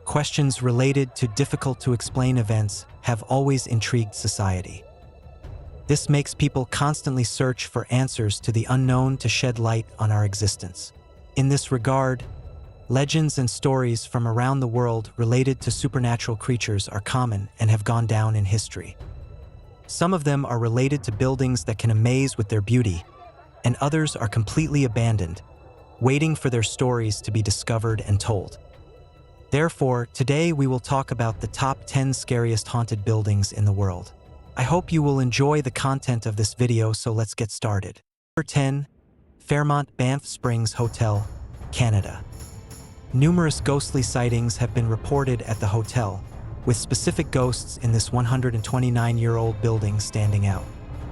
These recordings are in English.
questions related to difficult-to-explain events have always intrigued society. This makes people constantly search for answers to the unknown to shed light on our existence. In this regard, legends and stories from around the world related to supernatural creatures are common and have gone down in history. Some of them are related to buildings that can amaze with their beauty, and others are completely abandoned, waiting for their stories to be discovered and told. Therefore, today we will talk about the top 10 scariest haunted buildings in the world. I hope you will enjoy the content of this video, so let's get started. Number 10. Fairmont Banff Springs Hotel, Canada. Numerous ghostly sightings have been reported at the hotel, with specific ghosts in this 129-year-old building standing out.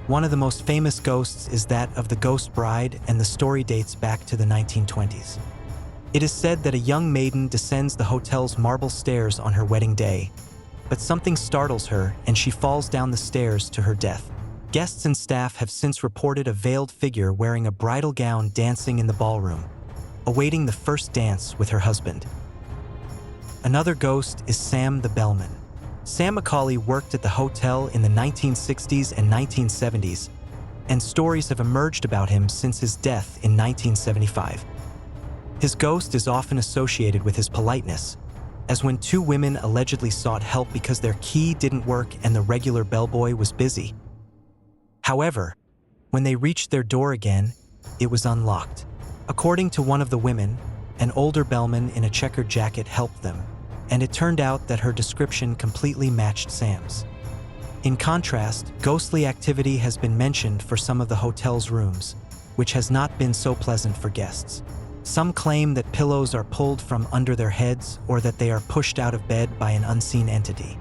One of the most famous ghosts is that of the Ghost Bride, and the story dates back to the 1920s. It is said that a young maiden descends the hotel's marble stairs on her wedding day, but something startles her and she falls down the stairs to her death. Guests and staff have since reported a veiled figure wearing a bridal gown dancing in the ballroom, awaiting the first dance with her husband. Another ghost is Sam the Bellman. Sam Macaulay worked at the hotel in the 1960s and 1970s, and stories have emerged about him since his death in 1975. His ghost is often associated with his politeness, as when two women allegedly sought help because their key didn't work and the regular bellboy was busy. However, when they reached their door again, it was unlocked. According to one of the women, an older bellman in a checkered jacket helped them, and it turned out that her description completely matched Sam's. In contrast, ghostly activity has been mentioned for some of the hotel's rooms, which has not been so pleasant for guests. Some claim that pillows are pulled from under their heads or that they are pushed out of bed by an unseen entity.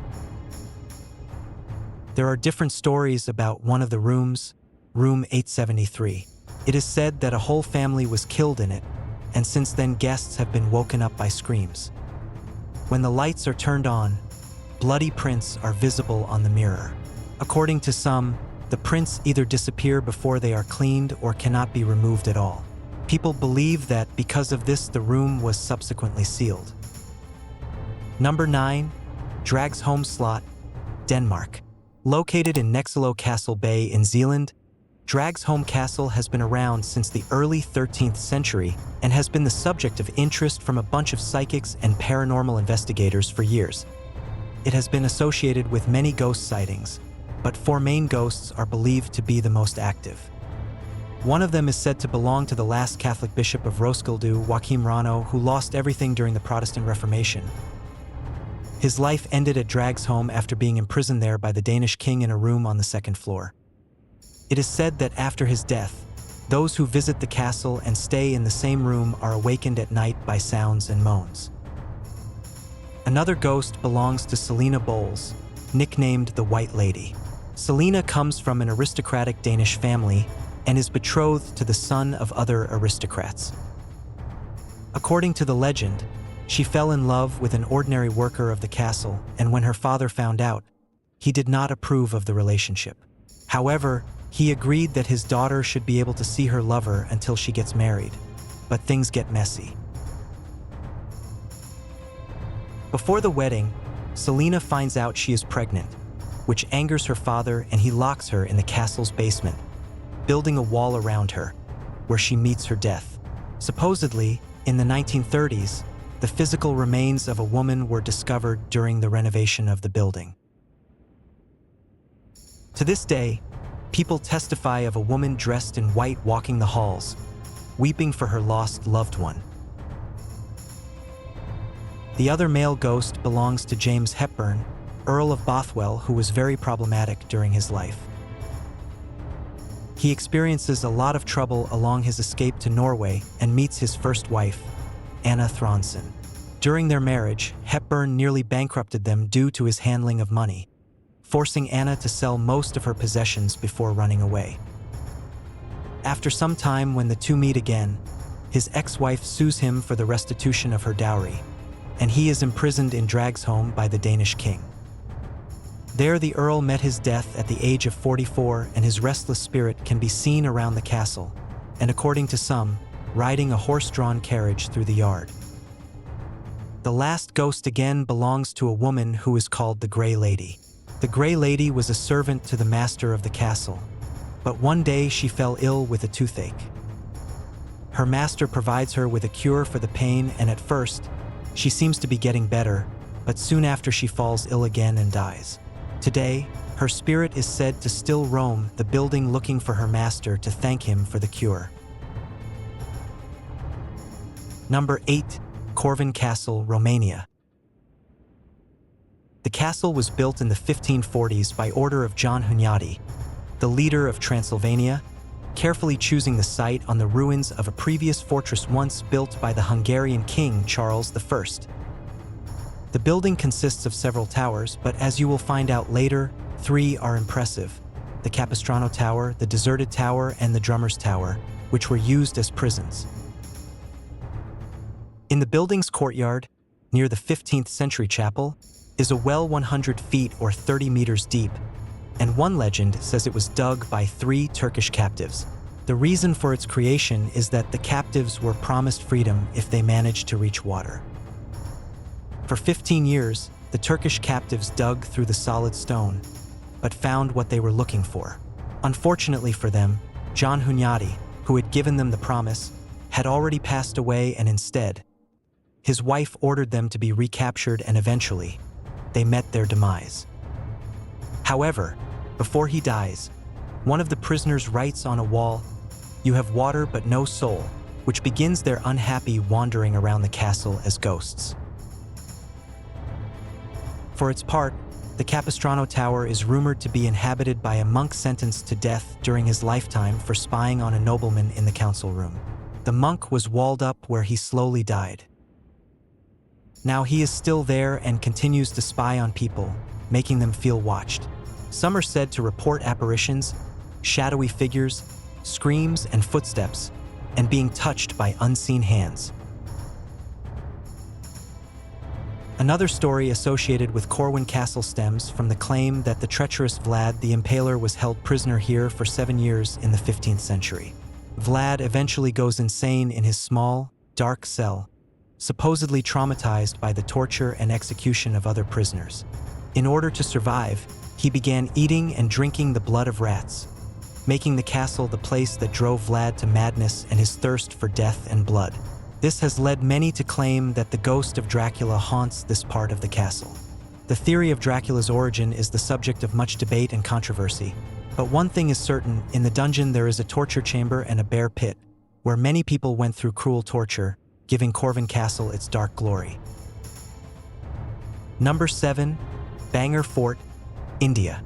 There are different stories about one of the rooms, room 873. It is said that a whole family was killed in it, and since then guests have been woken up by screams. When the lights are turned on, bloody prints are visible on the mirror. According to some, the prints either disappear before they are cleaned or cannot be removed at all. People believe that because of this, the room was subsequently sealed. Number 9. Dragsholm Slot, Denmark. Located in Nexelo Castle Bay in Zealand, Dragsholm Castle has been around since the early 13th century and has been the subject of interest from a bunch of psychics and paranormal investigators for years. It has been associated with many ghost sightings, but 4 main ghosts are believed to be the most active. One of them is said to belong to the last Catholic bishop of Roskilde, Joachim Rano, who lost everything during the Protestant Reformation. His life ended at Dragsholm after being imprisoned there by the Danish king in a room on the 2nd floor. It is said that after his death, those who visit the castle and stay in the same room are awakened at night by sounds and moans. Another ghost belongs to Selina Bowles, nicknamed the White Lady. Selina comes from an aristocratic Danish family and is betrothed to the son of other aristocrats. According to the legend, she fell in love with an ordinary worker of the castle, and when her father found out, he did not approve of the relationship. However, he agreed that his daughter should be able to see her lover until she gets married, but things get messy. Before the wedding, Selina finds out she is pregnant, which angers her father, and he locks her in the castle's basement, building a wall around her, where she meets her death. Supposedly, in the 1930s, the physical remains of a woman were discovered during the renovation of the building. To this day, people testify of a woman dressed in white walking the halls, weeping for her lost loved one. The other male ghost belongs to James Hepburn, Earl of Bothwell, who was very problematic during his life. He experiences a lot of trouble along his escape to Norway and meets his first wife, Anna Thronson. During their marriage, Hepburn nearly bankrupted them due to his handling of money, forcing Anna to sell most of her possessions before running away. After some time, when the two meet again, his ex-wife sues him for the restitution of her dowry, and he is imprisoned in Dragsholm by the Danish king. There, the Earl met his death at the age of 44, and his restless spirit can be seen around the castle, and according to some, riding a horse-drawn carriage through the yard. The last ghost again belongs to a woman who is called the Grey Lady. The Grey Lady was a servant to the master of the castle, but one day she fell ill with a toothache. Her master provides her with a cure for the pain, and at first, she seems to be getting better, but soon after she falls ill again and dies. Today, her spirit is said to still roam the building looking for her master to thank him for the cure. Number 8. Corvin Castle, Romania. The castle was built in the 1540s by order of John Hunyadi, the leader of Transylvania, carefully choosing the site on the ruins of a previous fortress once built by the Hungarian king Charles I. The building consists of several towers, but as you will find out later, 3 are impressive: the Capistrano Tower, the Deserted Tower, and the Drummer's Tower, which were used as prisons. In the building's courtyard, near the 15th century chapel, is a well 100 feet or 30 meters deep, and one legend says it was dug by 3 Turkish captives. The reason for its creation is that the captives were promised freedom if they managed to reach water. For 15 years, the Turkish captives dug through the solid stone, but found what they were looking for. Unfortunately for them, John Hunyadi, who had given them the promise, had already passed away, and instead, his wife ordered them to be recaptured, and eventually, they met their demise. However, before he dies, one of the prisoners writes on a wall, "You have water but no soul," which begins their unhappy wandering around the castle as ghosts. For its part, the Capistrano Tower is rumored to be inhabited by a monk sentenced to death during his lifetime for spying on a nobleman in the council room. The monk was walled up where he slowly died. Now he is still there and continues to spy on people, making them feel watched. Some are said to report apparitions, shadowy figures, screams, and footsteps, and being touched by unseen hands. Another story associated with Corvin Castle stems from the claim that the treacherous Vlad the Impaler was held prisoner here for 7 years in the 15th century. Vlad eventually goes insane in his small, dark cell, supposedly traumatized by the torture and execution of other prisoners. In order to survive, he began eating and drinking the blood of rats, making the castle the place that drove Vlad to madness and his thirst for death and blood. This has led many to claim that the ghost of Dracula haunts this part of the castle. The theory of Dracula's origin is the subject of much debate and controversy, but one thing is certain: in the dungeon there is a torture chamber and a bear pit, where many people went through cruel torture, giving Corvin Castle its dark glory. Number 7. Bhangarh Fort, India.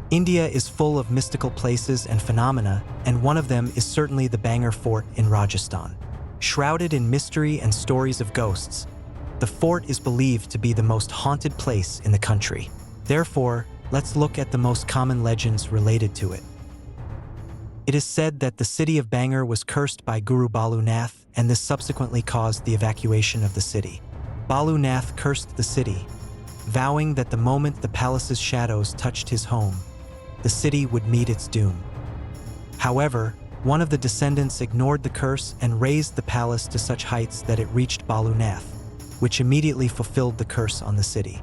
India is full of mystical places and phenomena, and one of them is certainly the Bhangarh Fort in Rajasthan. Shrouded in mystery and stories of ghosts, the fort is believed to be the most haunted place in the country. Therefore, let's look at the most common legends related to it. It is said that the city of Bhangarh was cursed by Guru Balu Nath, and this subsequently caused the evacuation of the city. Balu Nath cursed the city, vowing that the moment the palace's shadows touched his home, the city would meet its doom. However, one of the descendants ignored the curse and raised the palace to such heights that it reached Balu Nath, which immediately fulfilled the curse on the city.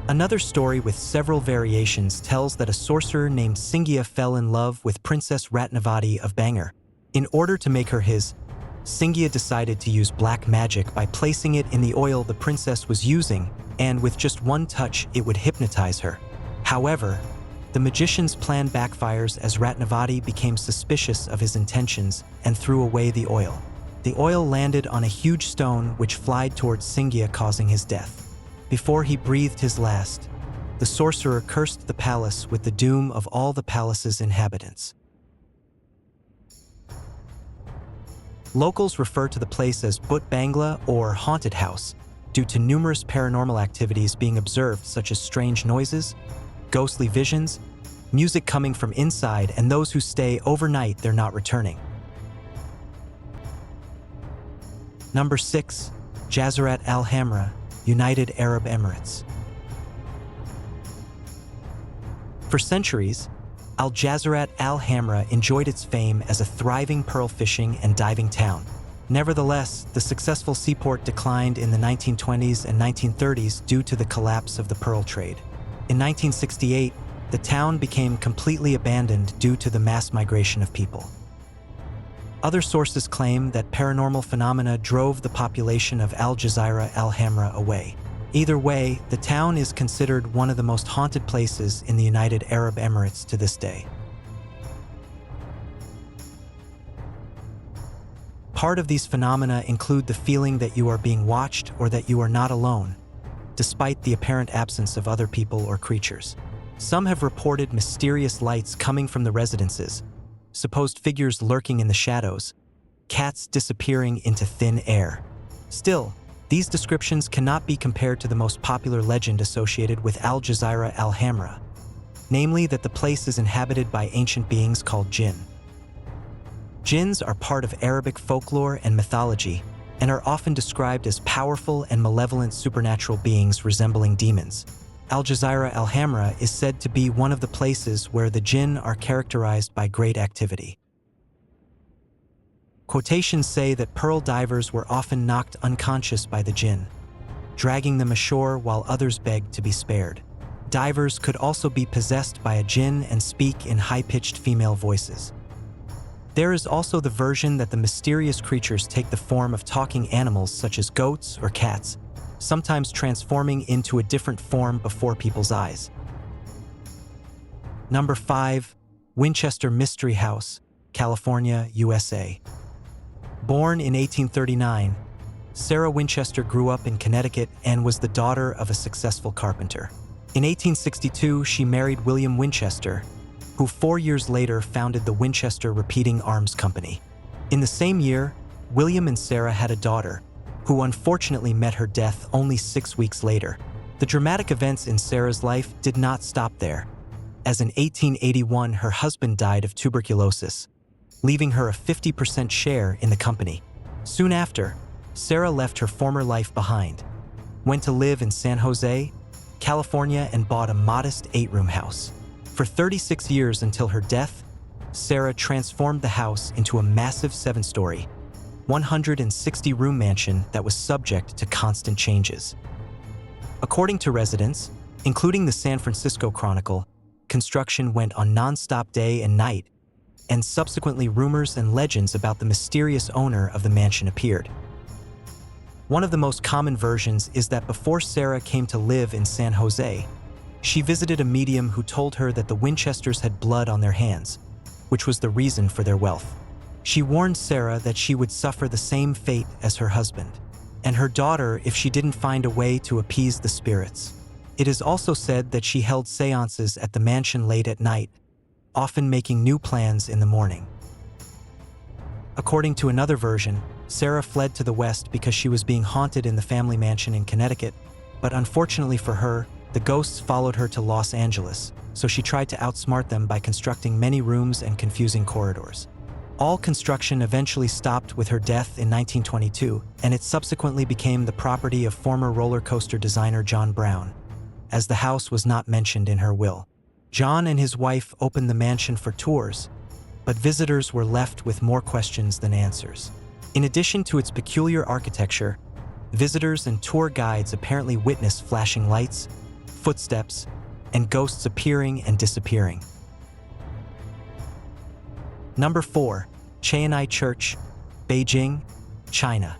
Another story with several variations tells that a sorcerer named Singya fell in love with Princess Ratnavati of Bhangarh. In order to make her his, Singya decided to use black magic by placing it in the oil the princess was using, and with just one touch it would hypnotize her. However, the magician's plan backfires as Ratnavati became suspicious of his intentions and threw away the oil. The oil landed on a huge stone which flied towards Singya, causing his death. Before he breathed his last, the sorcerer cursed the palace with the doom of all the palace's inhabitants. Locals refer to the place as Bhut Bangla or Haunted House due to numerous paranormal activities being observed, such as strange noises, ghostly visions, music coming from inside, and those who stay overnight they're not returning. Number 6. Jazirat Al Hamra, United Arab Emirates. For centuries, Jazirat Al Hamra enjoyed its fame as a thriving pearl fishing and diving town. Nevertheless, the successful seaport declined in the 1920s and 1930s due to the collapse of the pearl trade. In 1968, the town became completely abandoned due to the mass migration of people. Other sources claim that paranormal phenomena drove the population of Jazirat Al Hamra away. Either way, the town is considered one of the most haunted places in the United Arab Emirates to this day. Part of these phenomena include the feeling that you are being watched or that you are not alone, despite the apparent absence of other people or creatures. Some have reported mysterious lights coming from the residences, supposed figures lurking in the shadows, cats disappearing into thin air. Still, these descriptions cannot be compared to the most popular legend associated with Jazirat Al Hamra, namely that the place is inhabited by ancient beings called jinn. Jinns are part of Arabic folklore and mythology and are often described as powerful and malevolent supernatural beings resembling demons. Jazirat Al Hamra is said to be one of the places where the jinn are characterized by great activity. Quotations say that pearl divers were often knocked unconscious by the jinn, dragging them ashore while others begged to be spared. Divers could also be possessed by a jinn and speak in high-pitched female voices. There is also the version that the mysterious creatures take the form of talking animals such as goats or cats, sometimes transforming into a different form before people's eyes. Number 5. Winchester Mystery House, California, USA. Born in 1839, Sarah Winchester grew up in Connecticut and was the daughter of a successful carpenter. In 1862, she married William Winchester, who 4 years later founded the Winchester Repeating Arms Company. In the same year, William and Sarah had a daughter, who unfortunately met her death only 6 weeks later. The dramatic events in Sarah's life did not stop there, as in 1881 her husband died of tuberculosis, leaving her a 50% share in the company. Soon after, Sarah left her former life behind, went to live in San Jose, California, and bought a modest 8-room house. For 36 years until her death, Sarah transformed the house into a massive 7-story, 160-room mansion that was subject to constant changes. According to residents, including the San Francisco Chronicle, construction went on non-stop day and night, and subsequently rumors and legends about the mysterious owner of the mansion appeared. One of the most common versions is that before Sarah came to live in San Jose, she visited a medium who told her that the Winchesters had blood on their hands, which was the reason for their wealth. She warned Sarah that she would suffer the same fate as her husband and her daughter if she didn't find a way to appease the spirits. It is also said that she held seances at the mansion late at night, often making new plans in the morning. According to another version, Sarah fled to the west because she was being haunted in the family mansion in Connecticut, but unfortunately for her, the ghosts followed her to Los Angeles, so she tried to outsmart them by constructing many rooms and confusing corridors. All construction eventually stopped with her death in 1922, and it subsequently became the property of former roller coaster designer John Brown, as the house was not mentioned in her will. John and his wife opened the mansion for tours, but visitors were left with more questions than answers. In addition to its peculiar architecture, visitors and tour guides apparently witnessed flashing lights, footsteps, and ghosts appearing and disappearing. Number 4. Chaonei Church, Beijing, China.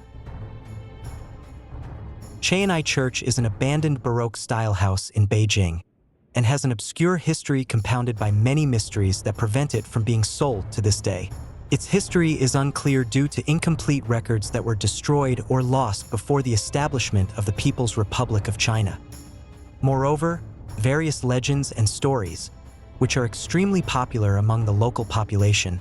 Chaonei Church is an abandoned Baroque-style house in Beijing and has an obscure history compounded by many mysteries that prevent it from being sold to this day. Its history is unclear due to incomplete records that were destroyed or lost before the establishment of the People's Republic of China. Moreover, various legends and stories, which are extremely popular among the local population,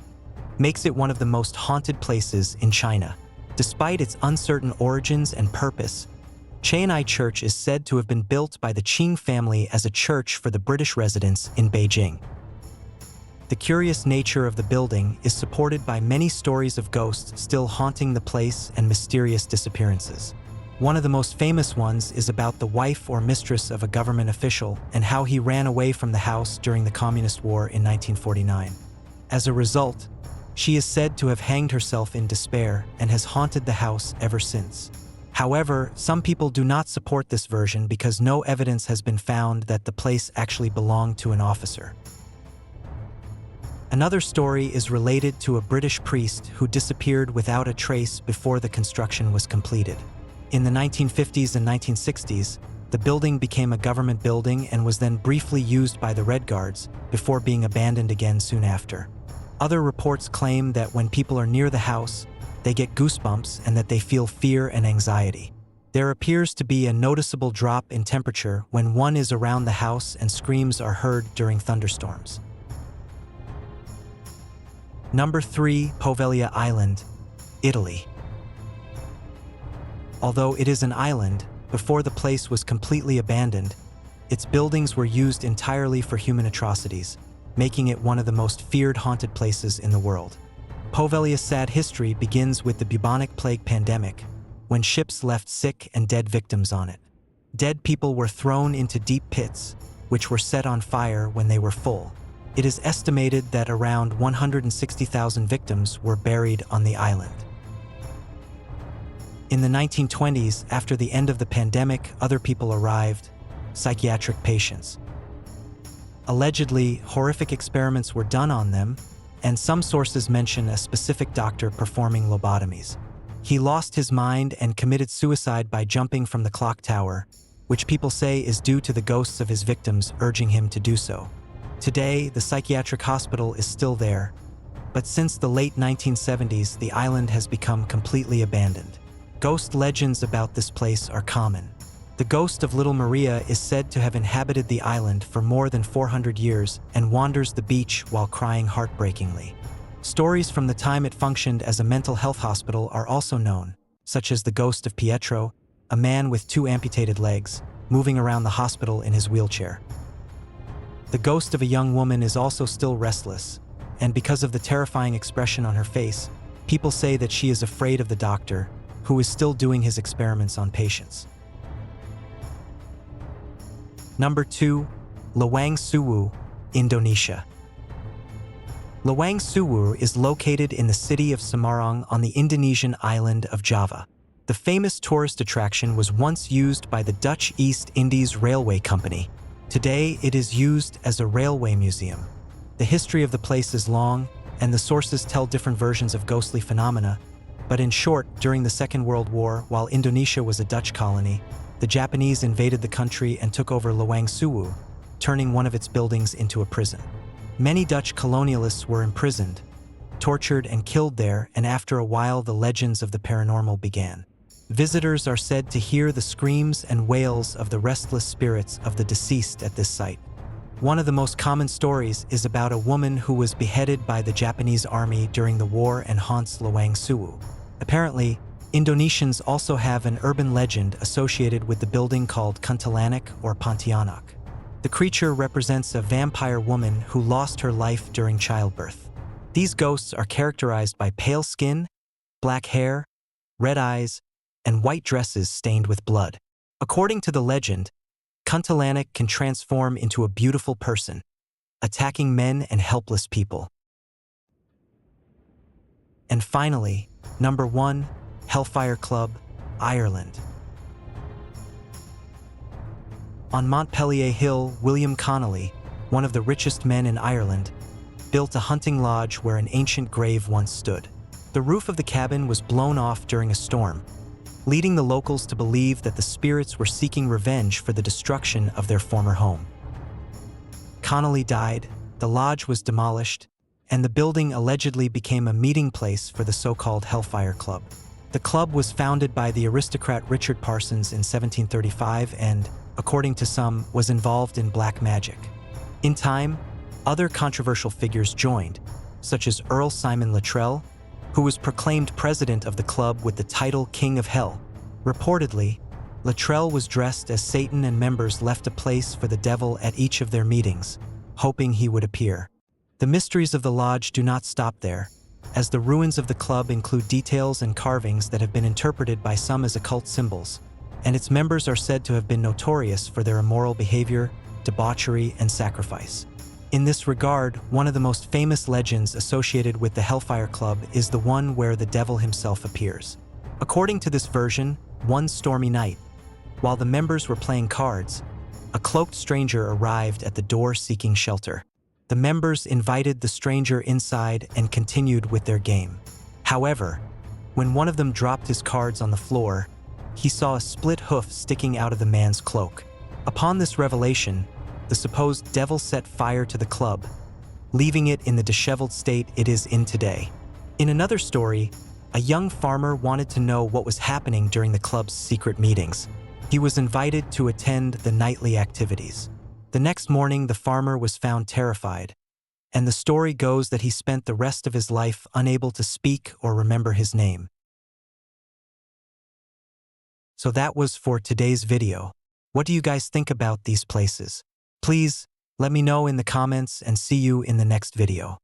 makes it one of the most haunted places in China. Despite its uncertain origins and purpose, Chaonei Church is said to have been built by the Qing family as a church for the British residents in Beijing. The curious nature of the building is supported by many stories of ghosts still haunting the place and mysterious disappearances. One of the most famous ones is about the wife or mistress of a government official and how he ran away from the house during the Communist War in 1949. As a result, She is said to have hanged herself in despair and has haunted the house ever since. However, some people do not support this version because no evidence has been found that the place actually belonged to an officer. Another story is related to a British priest who disappeared without a trace before the construction was completed. In the 1950s and 1960s, the building became a government building and was then briefly used by the Red Guards before being abandoned again soon after. Other reports claim that when people are near the house, they get goosebumps and that they feel fear and anxiety. There appears to be a noticeable drop in temperature when one is around the house and screams are heard during thunderstorms. Number 3. Poveglia Island, Italy. Although it is an island, before the place was completely abandoned, its buildings were used entirely for human atrocities, making it one of the most feared haunted places in the world. Poveglia's sad history begins with the bubonic plague pandemic, when ships left sick and dead victims on it. Dead people were thrown into deep pits, which were set on fire when they were full. It is estimated that around 160,000 victims were buried on the island. In the 1920s, after the end of the pandemic, other people arrived, psychiatric patients. Allegedly, horrific experiments were done on them, and some sources mention a specific doctor performing lobotomies. He lost his mind and committed suicide by jumping from the clock tower, which people say is due to the ghosts of his victims urging him to do so. Today, the psychiatric hospital is still there, but since the late 1970s, the island has become completely abandoned. Ghost legends about this place are common. The ghost of Little Maria is said to have inhabited the island for more than 400 years and wanders the beach while crying heartbreakingly. Stories from the time it functioned as a mental health hospital are also known, such as the ghost of Pietro, a man with 2 amputated legs, moving around the hospital in his wheelchair. The ghost of a young woman is also still restless, and because of the terrifying expression on her face, people say that she is afraid of the doctor, who is still doing his experiments on patients. Number 2. Lawang Sewu, Indonesia. Lawang Sewu is located in the city of Semarang on the Indonesian island of Java. The famous tourist attraction was once used by the Dutch East Indies Railway Company. Today, it is used as a railway museum. The history of the place is long, and the sources tell different versions of ghostly phenomena, but in short, during the Second World War, while Indonesia was a Dutch colony, the Japanese invaded the country and took over Lawang Sewu, turning one of its buildings into a prison. Many Dutch colonialists were imprisoned, tortured and killed there, and after a while the legends of the paranormal began. Visitors are said to hear the screams and wails of the restless spirits of the deceased at this site. One of the most common stories is about a woman who was beheaded by the Japanese army during the war and haunts Lawang Sewu. Apparently, Indonesians also have an urban legend associated with the building called Kuntilanak or Pontianak. The creature represents a vampire woman who lost her life during childbirth. These ghosts are characterized by pale skin, black hair, red eyes, and white dresses stained with blood. According to the legend, Kuntilanak can transform into a beautiful person, attacking men and helpless people. And finally, number 1, Hellfire Club, Ireland. On Montpellier Hill, William Connolly, one of the richest men in Ireland, built a hunting lodge where an ancient grave once stood. The roof of the cabin was blown off during a storm, leading the locals to believe that the spirits were seeking revenge for the destruction of their former home. Connolly died, the lodge was demolished, and the building allegedly became a meeting place for the so-called Hellfire Club. The club was founded by the aristocrat Richard Parsons in 1735 and, according to some, was involved in black magic. In time, other controversial figures joined, such as Earl Simon Luttrell, who was proclaimed president of the club with the title King of Hell. Reportedly, Luttrell was dressed as Satan and members left a place for the devil at each of their meetings, hoping he would appear. The mysteries of the lodge do not stop there, as the ruins of the club include details and carvings that have been interpreted by some as occult symbols, and its members are said to have been notorious for their immoral behavior, debauchery, and sacrifice. In this regard, one of the most famous legends associated with the Hellfire Club is the one where the devil himself appears. According to this version, one stormy night, while the members were playing cards, a cloaked stranger arrived at the door seeking shelter. The members invited the stranger inside and continued with their game. However, when one of them dropped his cards on the floor, he saw a split hoof sticking out of the man's cloak. Upon this revelation, the supposed devil set fire to the club, leaving it in the disheveled state it is in today. In another story, a young farmer wanted to know what was happening during the club's secret meetings. He was invited to attend the nightly activities. The next morning, the farmer was found terrified, and the story goes that he spent the rest of his life unable to speak or remember his name. So that was for today's video. What do you guys think about these places? Please let me know in the comments and see you in the next video.